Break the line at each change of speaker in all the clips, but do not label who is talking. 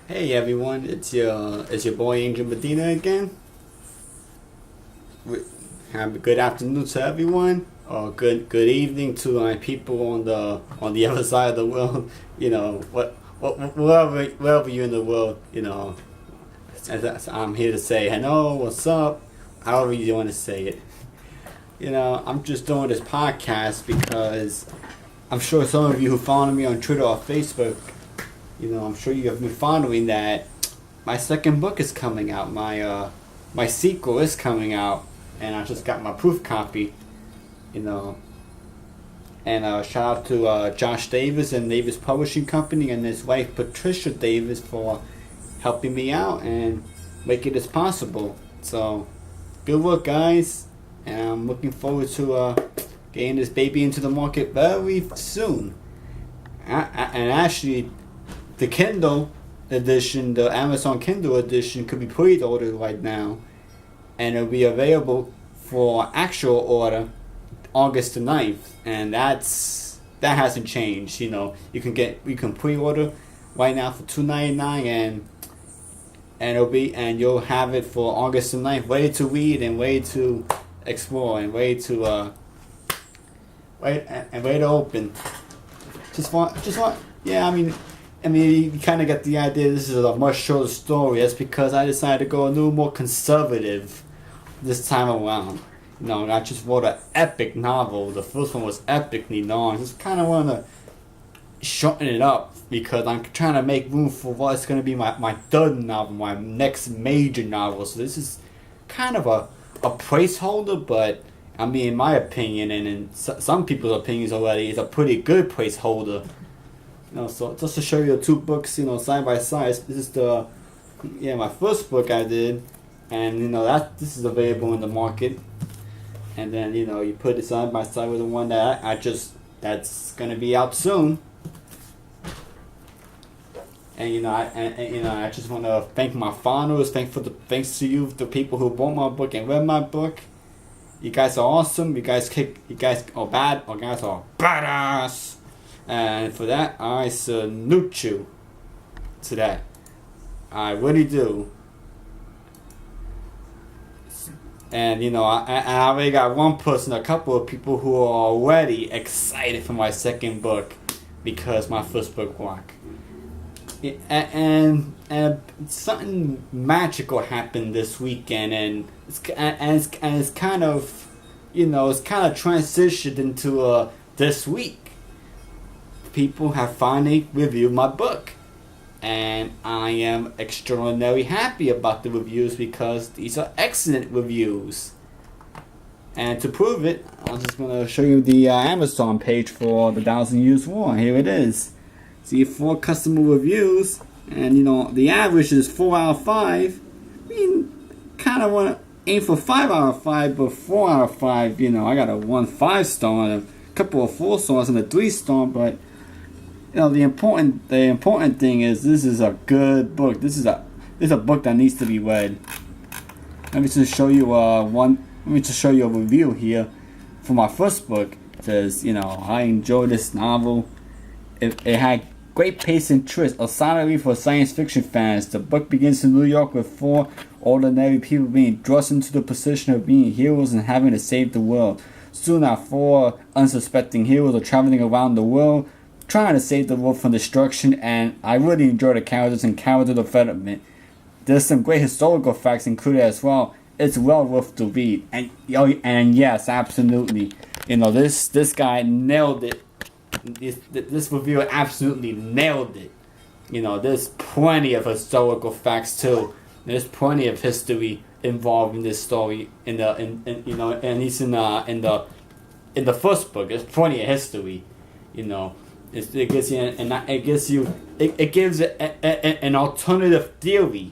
Hey everyone, it's your boy Angel Medina again. Have a good afternoon to everyone, or good evening to my people on the other side of the world. Wherever you're in the world. I'm here to say hello, what's up, however you want to say it. I'm just doing this podcast because I'm sure some of you who follow me on Twitter or Facebook, I'm sure you have been following that my second book is coming out. My sequel is coming out, and I just got my proof copy. And shout out to Josh Davis and Davis Publishing Company and his wife Patricia Davis for helping me out and making this possible. So, good work, guys, and I'm looking forward to getting this baby into the market very soon. And actually, the Kindle edition, the Amazon Kindle edition, could be pre-ordered right now, and it'll be available for actual order August the 9th, and that hasn't changed. You can pre-order right now for $2.99, and you'll have it for August the 9th, ready to read and ready to explore and ready to ready to open. I mean, you kind of get the idea this is a much shorter story. That's because I decided to go a little more conservative this time around. I just wrote an epic novel. The first one was epically long. I just kind of want to shorten it up because I'm trying to make room for what's going to be my third novel, my next major novel. So this is kind of a placeholder, but I mean, in my opinion, and in some people's opinions already, it's a pretty good placeholder. So just to show you the two books, side by side. This is my first book I did, and this is available in the market. And then you put it side by side with the one that that's gonna be out soon. And I just want to thank my followers. Thanks to you, the people who bought my book and read my book. You guys are awesome. You guys are bad. You guys are badass. And for that, I salute you to that. I really do. And I already got a couple of people who are already excited for my second book because my first book rocked. And something magical happened this weekend, and it's kind of transitioned into this week. People have finally reviewed my book, and I am extraordinarily happy about the reviews because these are excellent reviews. And to prove it, I'm just going to show you the Amazon page for the 1,000 Years War. Here it is. See, 4 customer reviews, and the average is 4 out of 5. I mean, kind of want to aim for 5 out of 5, but 4 out of 5, I got a 1 5-star and a couple of 4 stars and a 3-star, but the important thing is this is a good book. This is a book that needs to be read. Let me just show you a review here for my first book. It says, I enjoyed this novel. It had great pace and twist, a solid read for science fiction fans. The book begins in New York with 4 ordinary people being thrust into the position of being heroes and having to save the world. Soon our 4 unsuspecting heroes are traveling around the world trying to save the world from destruction, and I really enjoy the characters and character development. There's some great historical facts included as well. It's well worth the read. And yes, absolutely. This guy nailed it. This reviewer absolutely nailed it. There's plenty of historical facts too. There's plenty of history involved in this story. And he's in the first book. There's plenty of history. It gives an alternative theory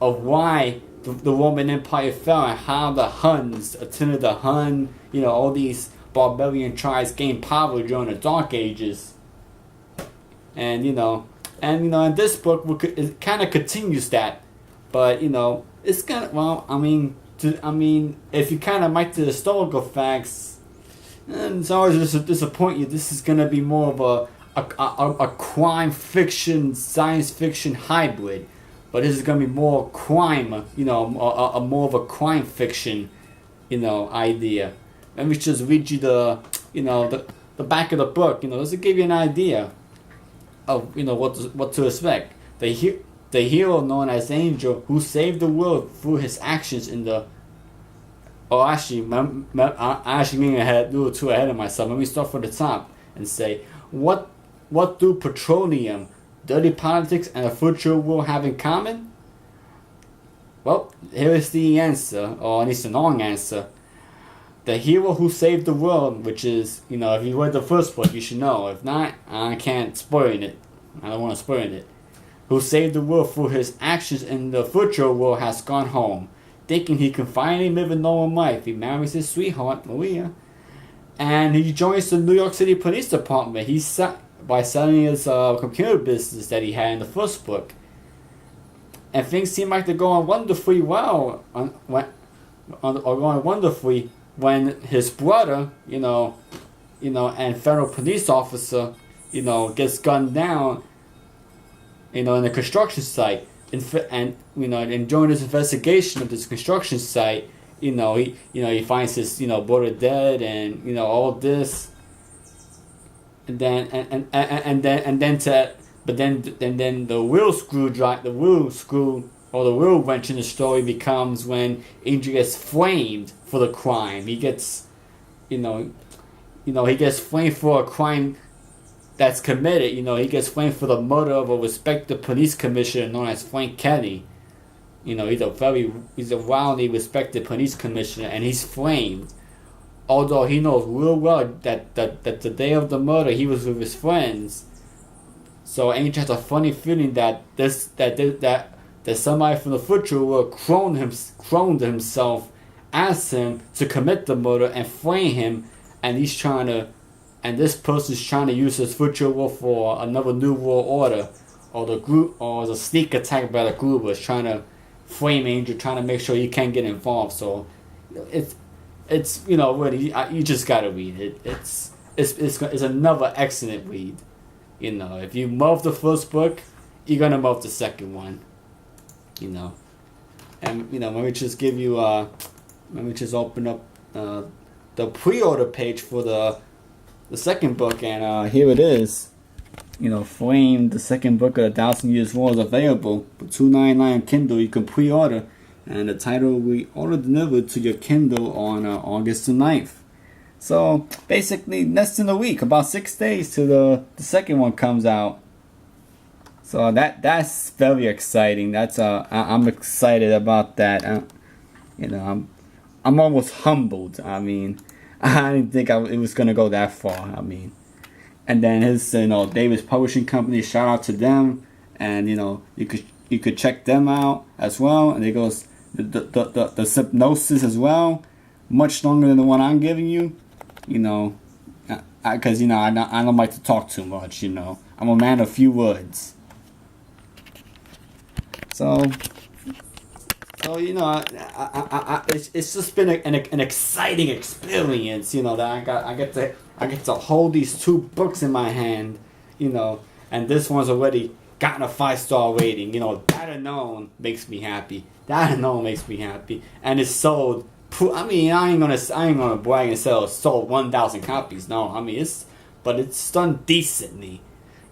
of why the Roman Empire fell and how the Huns, Attila the Hun, all these barbarian tribes gained power during the Dark Ages. And this book it kind of continues that, but it's kind of if you kind of like the historical facts. And it's always just to disappoint you. This is gonna be more of a crime fiction, science fiction hybrid, but this is gonna be more crime, a more of a crime fiction, idea. Let me just read you the back of the book, just to give you an idea of what to expect. The hero known as Angel, who saved the world through his actions in the. Oh, actually, I'm actually getting a little too ahead of myself. Let me start from the top and say, what do petroleum, dirty politics, and a future world have in common? Well, here is the answer, or at least the long answer. The hero who saved the world, which is, if you read the first book, you should know. If not, I can't spoil it. I don't want to spoil it. Who saved the world through his actions in the future world has gone home, thinking he can finally live a normal life. He marries his sweetheart, Maria, and he joins the New York City Police Department. By selling his computer business that he had in the first book. And things seem like they're going wonderfully well, going wonderfully when his brother, and federal police officer, gets gunned down, in the construction site, and during this investigation of this construction site, he finds his brother dead, and all this. And then the real wrench in the story becomes when Angel gets framed for the crime. He gets, he gets framed for a crime that's committed. He gets framed for the murder of a respected police commissioner known as Frank Kelly. He's a wildly respected police commissioner, and he's framed. Although he knows real well that the day of the murder he was with his friends, so Angel has a funny feeling that somebody from the future will cloned himself as him to commit the murder and frame him, and this person's trying to use his future world for another new world order, or the sneak attack by the group was trying to frame Angel, trying to make sure he can't get involved. So it's really, you just gotta read it. It's another excellent read. If you love the first book, you're gonna love the second one. And let me just give you let me just open up the pre-order page for the second book, and here it is. Framed, the second book of 1,000 Years War is available for $2.99 on Kindle. You can pre-order. And the title will be auto-delivered to your Kindle on August the 9th. So, basically, less than a week, about 6 days till the second one comes out. So, that's very exciting. I'm excited about that. I'm almost humbled. I didn't think it was going to go that far. And then his, Davis Publishing Company, shout out to them. And, you could check them out as well. And it goes... The synopsis as well, much longer than the one I'm giving you, because I don't like to talk too much. I'm a man of few words. So it's just been an exciting experience. That I get to hold these two books in my hand. And this one's already gotten a 5-star rating. That alone makes me happy. And it's sold. I ain't gonna brag and sell. It's sold 1,000 copies. No, but it's done decently.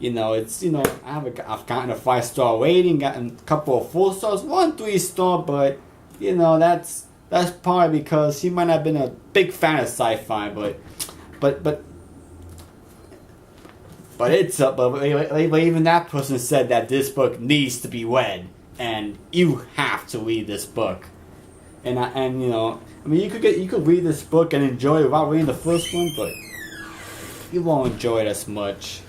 I've gotten a 5-star rating, gotten a couple of 4 stars, 1 3-star, but that's probably because he might not have been a big fan of sci-fi, but even that person said that this book needs to be read, and you have to read this book. You could read this book and enjoy it without reading the first one, but you won't enjoy it as much.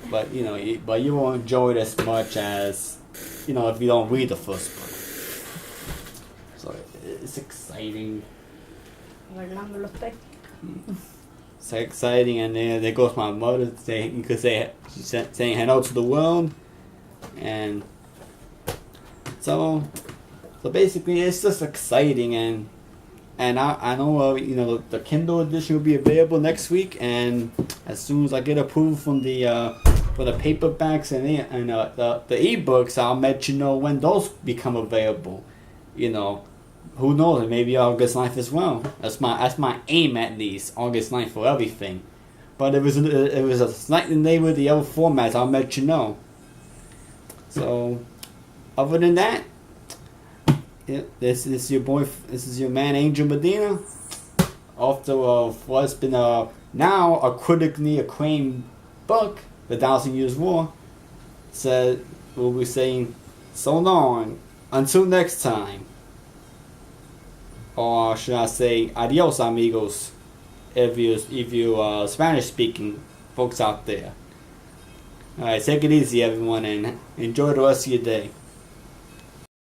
But you won't enjoy it as much as if you don't read the first book. So it's exciting. It's exciting, and there goes my mother. She's saying hello to the world, and so basically it's just exciting, and And I know the Kindle edition will be available next week, and as soon as I get approved from the for the paperbacks and the ebooks, I'll let you know when those become available. Who knows? Maybe August 9th as well. That's my aim, at least, August 9th for everything. But if it was a slightly later with the other formats, I'll let you know. So, other than that, this is your man Angel Medina. After what's been now a critically acclaimed book, The 1,000 Years War, said we'll be saying so long until next time. Or should I say adios, amigos, if you Spanish speaking folks out there. Alright, take it easy everyone, and enjoy the rest of your day.